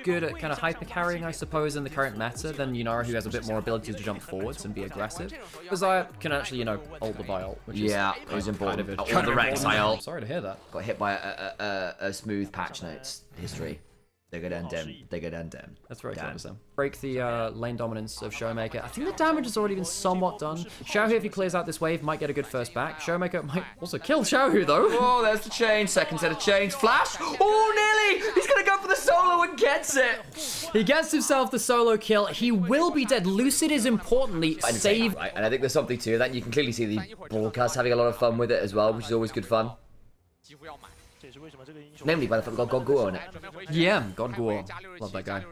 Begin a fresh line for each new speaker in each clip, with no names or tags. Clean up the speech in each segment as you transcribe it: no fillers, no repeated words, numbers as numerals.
good at kind of hyper carrying, I suppose, in the current meta than Yunara, who has a bit more ability to jump forwards and be aggressive. Zaya can actually, you know, ult the Viol, which is
it was important.
Kind of
All the Rek'Sai ult.
Sorry to hear that.
Got hit by a smooth patch notes history. They could end him. They could end him.
That's very clever, Sam. Break the lane dominance of Showmaker. I think the damage has already been somewhat done. Xiaohu, if he clears out this wave, might get a good first back. Showmaker might also kill Xiaohu, though.
Oh, there's the chain. Second set of chains. Flash. Oh, nearly. He's going to go for the solo and gets it.
He gets himself the solo kill. He will be dead. Lucid is importantly saved.
Right, and I think there's something to that. You can clearly see the broadcast having a lot of fun with it as well, which is always good fun. Namely by the fact we've got Guo in it.
Yeah, God Guo. Love that guy.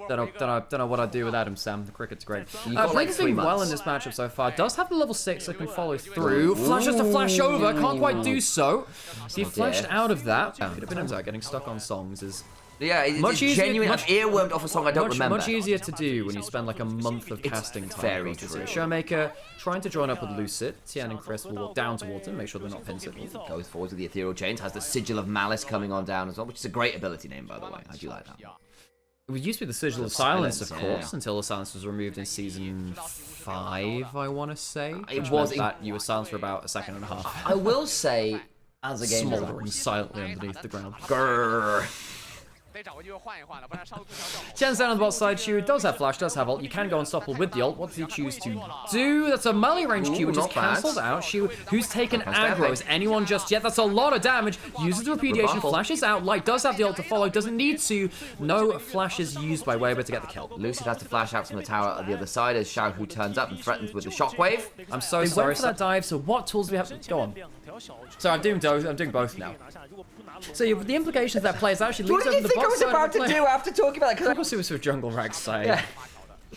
Don't know what I'd do without him, Sam. The cricket's great. Blink doing well in this matchup so far. Does have the level 6 that can follow through. Flashes to flash over. Can't quite do so. He flashed out of that. Could have been out. Getting stuck on songs is...
Yeah, it's genuine. I've earwormed off a song I don't remember.
Much easier to do when you spend like a month of casting time.
Very true.
Showmaker trying to join up with Lucid. Tian and Chris will walk down towards him, make sure they're not pin signals.
Goes forward with the Ethereal Chains, has the Sigil of Malice coming on down as well, which is a great ability name, by the way. I do like that.
It used to be the Sigil of Silence, of course, until the silence was removed in Season 5, I want to say. It was that you were silenced for about a second and a half.
I will say, as a game
smoldering silently underneath the ground.
Grrr.
Tian's down on the bot side. Shu does have flash, does have ult. You can go unstoppable with the ult. What does he choose to do? That's a melee range Q, which is cancelled out. Shu, who's taken aggro? Is anyone just yet? That's a lot of damage. Uses the repudiation, flashes out. Light does have the ult to follow. Doesn't need to. No flashes used by Weibo to get the kill.
Lucid has to flash out from the tower at the other side as Xiaohu turns up and threatens with the shockwave.
I'm so sorry. Went for that dive. So what tools do we have? Go on. So I'm doing both now. So the implications that plays actually leads over the bot side.
What do you think I was about to do after talking about that?
Of course it was with jungle Rek'Sai. Yeah.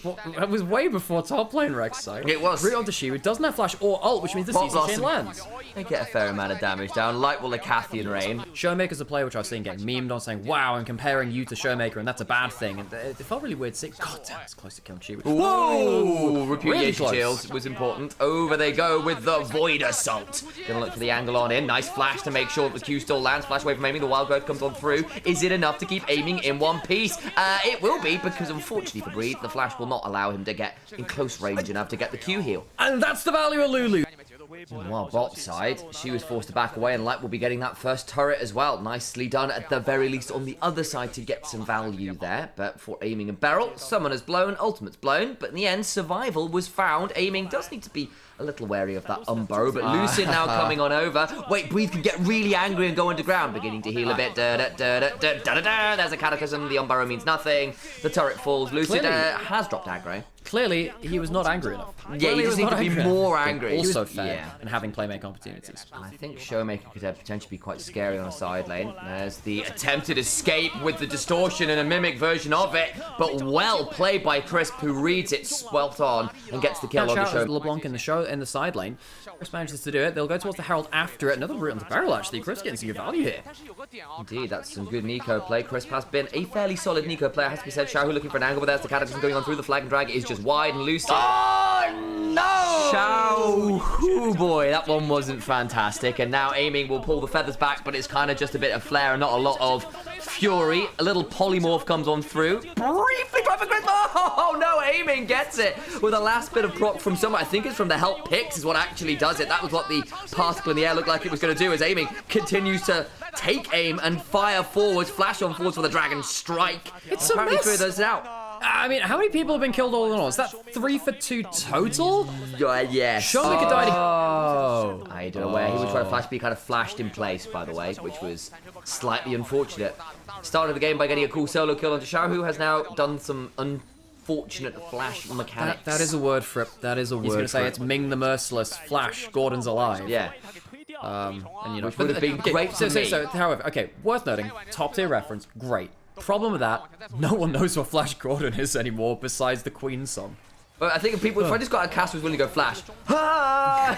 Well, it was way before top lane Rek'Sai.
It was.
Root onto Shi, doesn't have flash or ult, which means the CC chain lands.
They get a fair amount of damage down. Light will the Cathian Rain.
Showmaker's a player which I've seen getting memed on saying, wow, I'm comparing you to Showmaker and that's a bad thing. And it felt really weird saying, God damn, it's close to killing Shi.
Whoa! Repudiation shield was important. Over they go with the Void Assault. Gonna look for the angle on in. Nice flash to make sure that the Q still lands. Flash away from aiming. The Wild Growth comes on through. Is it enough to keep aiming in one piece? It will be, because unfortunately for Breed, the flash will not allow him to get in close range enough to get the Q heal.
And that's the value of Lulu.
While bot side, she was forced to back away, and Light will be getting that first turret as well. Nicely done, at the very least, on the other side to get some value there. But for aiming and barrel, Summoner's blown, Ultimate's blown. But in the end, Survival was found. Aiming does need to be a little wary of that Umbo, but Lucid now coming on over. Wait, Breathe can get really angry and go underground, beginning to heal a bit. There's a Cataclysm, the Umbaro means nothing. The turret falls. Lucid has dropped aggro.
Clearly, he was not angry enough.
Yeah, he just needs to be more angry.
Also fair and having playmaking opportunities.
I think Showmaker could potentially be quite scary on a side lane. There's the attempted escape with the distortion and a mimic version of it, but well played by Crisp, who reads it spot on and gets the kill on the show.
LeBlanc in the side lane. Crisp manages to do it. They'll go towards the Herald after it. Another route on the barrel, actually. Crisp getting some good value here.
Indeed, that's some good Nico play. Crisp has been a fairly solid Nico player, has to be said. Xiaohu looking for an angle, but there's the Cataclysm going on through. The flag and drag is just wide and loose.
Oh, no!
Xiaohu, boy, that one wasn't fantastic. And now aiming will pull the feathers back, but it's kind of just a bit of flair and not a lot of fury. A little polymorph comes on through. Briefly try for Crisp. Oh, no, aiming gets it with a last bit of proc from someone. I think it's from the help picks is what actually does it. That was what the particle in the air looked like it was going to do, as aiming continues to take aim and fire forwards, flash on forwards for the Dragon Strike.
It's a mess.
3 of those out.
I mean, how many people have been killed all in all? Is that 3 for 2 total?
Yes.
Showmaker died.
Oh. I don't know where he was trying to flash, but he kind of flashed in place, by the way, which was slightly unfortunate. Started the game by getting a cool solo kill onto Xiaohu, who has now done some unfortunate flash mechanics.
That is a word for it. That is a word. He's going to say it's Ming the Merciless. Flash. Gordon's alive.
Yeah.
And you know,
which would have been great for me.
So, however, okay, worth noting, top tier reference, great. Problem with that, no one knows what Flash Gordon is anymore besides the Queen song.
But I think if I just got a cast who was willing to go Flash,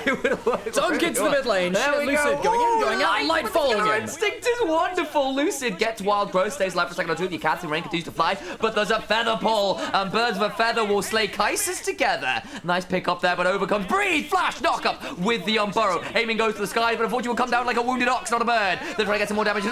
it would have worked.
Dunk into the mid lane. Lucid going in, going out. Light following him.
Instinct is wonderful. Lucid gets Wild Growth, stays alive for a second or two. The Cathian Rain continues to fly, but there's a feather pull, and Birds of a Feather will slay Kai'Sa together. Nice pick up there, but overcomes Breed. Flash knock up with the Unburrow. Aiming goes to the sky, but unfortunately will come down like a wounded ox, not a bird. They're trying to get some more damage.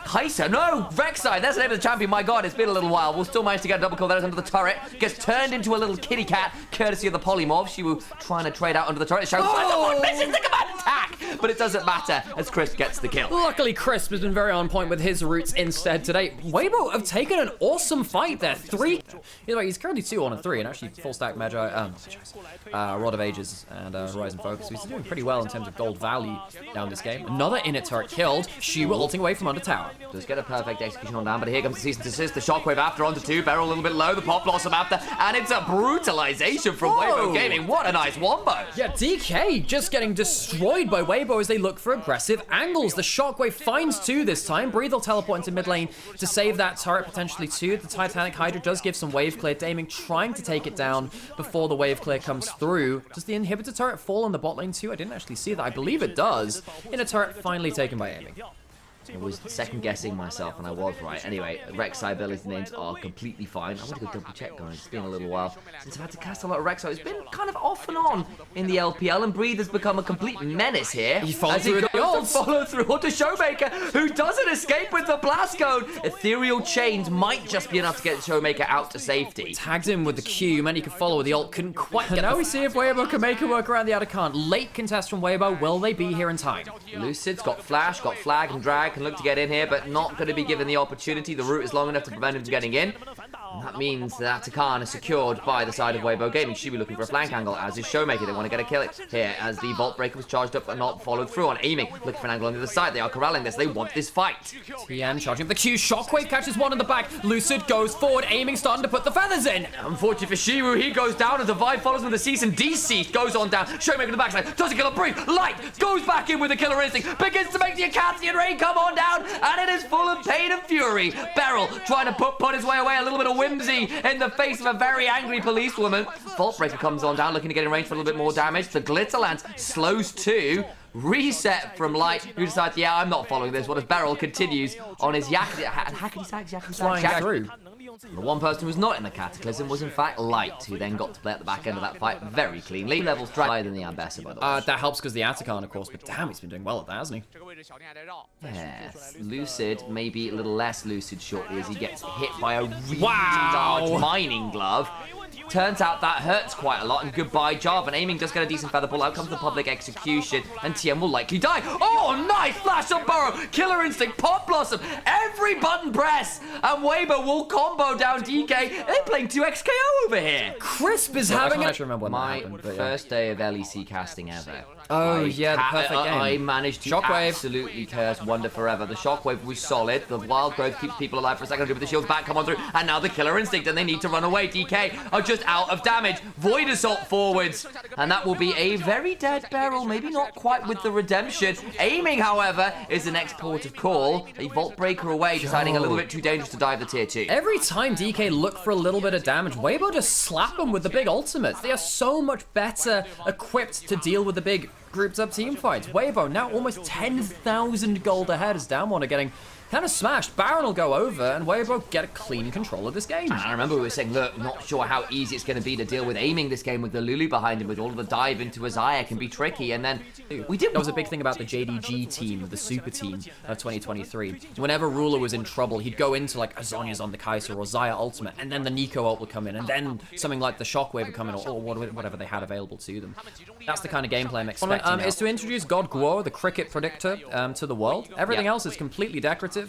Kaiser, no, Rek'Sai, that's the name of the champion, my god, it's been a little while. We'll still manage to get a double kill there under the turret. Gets turned into a little kitty cat, courtesy of the polymorph. She was trying to trade out under the turret. Someone misses the command attack, but it doesn't matter as Crisp gets the kill.
Luckily, Crisp has been very on point with his routes instead today. Weibo have taken an awesome fight there. He's currently 2-1-3, and actually full stack Magi, Rod of Ages and Horizon Focus. He's doing pretty well in terms of gold value down this game. Another inner turret killed. She were ulting away from under tower.
Does get a perfect execution on down, but here comes the cease and desist. The shockwave after onto 2, Beryl a little bit low, the pop blossom after, and it's a brutalization from Weibo Gaming. What a nice wombo.
Yeah, DK just getting destroyed by Weibo as they look for aggressive angles. The shockwave finds 2 this time. Breathe will teleport into mid lane to save that turret potentially 2. The Titanic Hydra does give some wave clear to Aiming, trying to take it down before the wave clear comes through. Does the inhibitor turret fall on the bot lane too? I didn't actually see that. I believe it does. Inner turret finally taken by Aiming.
I was second-guessing myself, and I was right. Anyway, Rek'Sai ability names are completely fine. I want to go double-check, guys. It's been a little while since I've had to cast a lot of Rek'Sai. It's been kind of off and on in the LPL, and Breathe has become a complete menace here.
He followed through the ults.
Follow through onto Showmaker, who doesn't escape with the blast code. Ethereal Chains might just be enough to get Showmaker out to safety.
Tagged him with the Q, man, he could follow with the ult, couldn't quite get. Now we see if Weibo can make it work around the other can't. Late contest from Weibo, will they be here in time?
Lucid's got flash, got flag and drag, can look to get in here, but not going to be given the opportunity. The route is long enough to prevent him from getting in. And that means that Atakan is secured by the side of Weibo Gaming. She'll be looking for a flank angle, as is Showmaker. They want to get a kill here, as the Vault Breaker was charged up but not followed through on Aiming. Looking for an angle on the other side. They are corralling this. They want this fight.
TN charging up the Q. Shockwave catches one in the back. Lucid goes forward. Aiming starting to put the feathers in.
Unfortunately for Shiwu, he goes down, and Divide follows with the cease and desist. Goes on down. Showmaker in the backside. Doesn't kill a brief. Light goes back in with the killer instinct. Begins to make the Acathian rain come on down, and it is full of pain and fury. Beryl trying to put his way away. A little bit of whimsy in the face of a very angry policewoman. Vault Breaker comes on down, looking to get in range for a little bit more damage. The Glitterlance slows 2. Reset from Light, who decides, yeah, I'm not following this. What as Beryl continues on his hackety sacks,
through.
The one person who's not in the Cataclysm was in fact Light, who then got to play at the back end of that fight very cleanly. Levels higher than the Ambassador, by the way.
That helps because the Atakan, of course, but damn, he's been doing well at that, hasn't he?
Yes, Lucid, maybe a little less Lucid shortly as he gets hit by a really large mining glove. Turns out that hurts quite a lot, and goodbye Jarvan. Aiming does get a decent feather ball. Out comes the public execution, and TM will likely die. Oh, nice flash on Burrow. Killer instinct, pop blossom, every button press, and Weibo will combo down DK. They're playing 2xKO over here.
Crisp is having
my first day of LEC casting ever.
Oh, yeah, the perfect game.
I managed to absolutely curse Wonder Forever. The Shockwave was solid. The Wild Growth keeps people alive for a second. But the shield's back, come on through. And now the Killer Instinct, and they need to run away. DK are just out of damage. Void Assault forwards. And that will be a very dead Beryl. Maybe not quite with the redemption. Aiming, however, is the next port of call. A Vault Breaker away, deciding a little bit too dangerous to dive the tier 2.
Every time DK look for a little bit of damage, Weibo just slap them with the big ultimates. They are so much better equipped to deal with the big grouped up team fights. Weibo now almost 10,000 gold ahead as Down are getting kind of smashed. Baron will go over, and Weibo get a clean control of this game.
And I remember we were saying, look, not sure how easy it's going to be to deal with Aiming this game with the Lulu behind him, with all of the dive into Azaya can be tricky, and then we did.
That was a big thing about the Gen.G team, the super team of 2023. Whenever Ruler was in trouble, he'd go into like Azonya's on the Kaiser or Zaya ultimate, and then the Nico ult would come in, and then something like the Shockwave would come in, or whatever they had available to them. That's the kind of gameplay I'm expecting. Is to introduce God Guo, the cricket predictor, to the world. Everything else is completely decorative.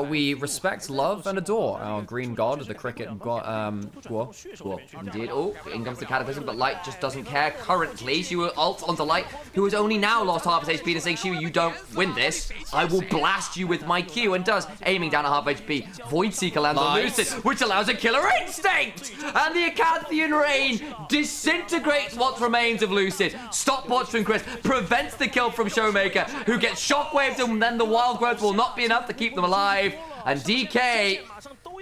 We respect, love, and adore our green god, the cricket Guo.
Indeed. Oh, in comes the Cataclysm, but Light just doesn't care currently. She will ult onto Light, who has only now lost half his HP, to say, Shiwu, you don't win this. I will blast you with my Q, and does, aiming down at half HP. Void Seeker lands on Lucid, which allows a Killer Instinct! And the Acathian Rain disintegrates what remains of Lucid. Stopwatch from Chris prevents the kill from Showmaker, who gets shockwaved, and then the Wild Growth will not be enough to keep them alive. And DK,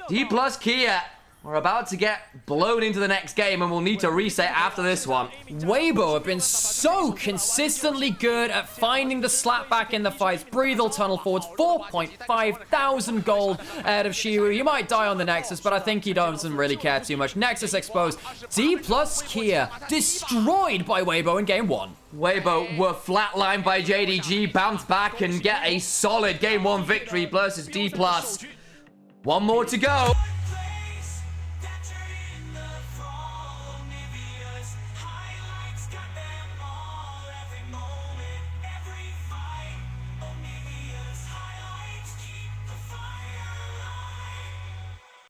Dplus KIA, We're about to get blown into the next game, and we'll need to reset after this one.
Weibo have been so consistently good at finding the slap back in the fights. Breathal tunnel forwards, 4.5 thousand gold out of Shiwu. You might die on the Nexus, but I think he doesn't really care too much. Nexus exposed. Dplus KIA destroyed by Weibo in game 1.
Weibo were flatlined by Gen.G, bounce back and get a solid game 1 victory versus Dplus. One more to go.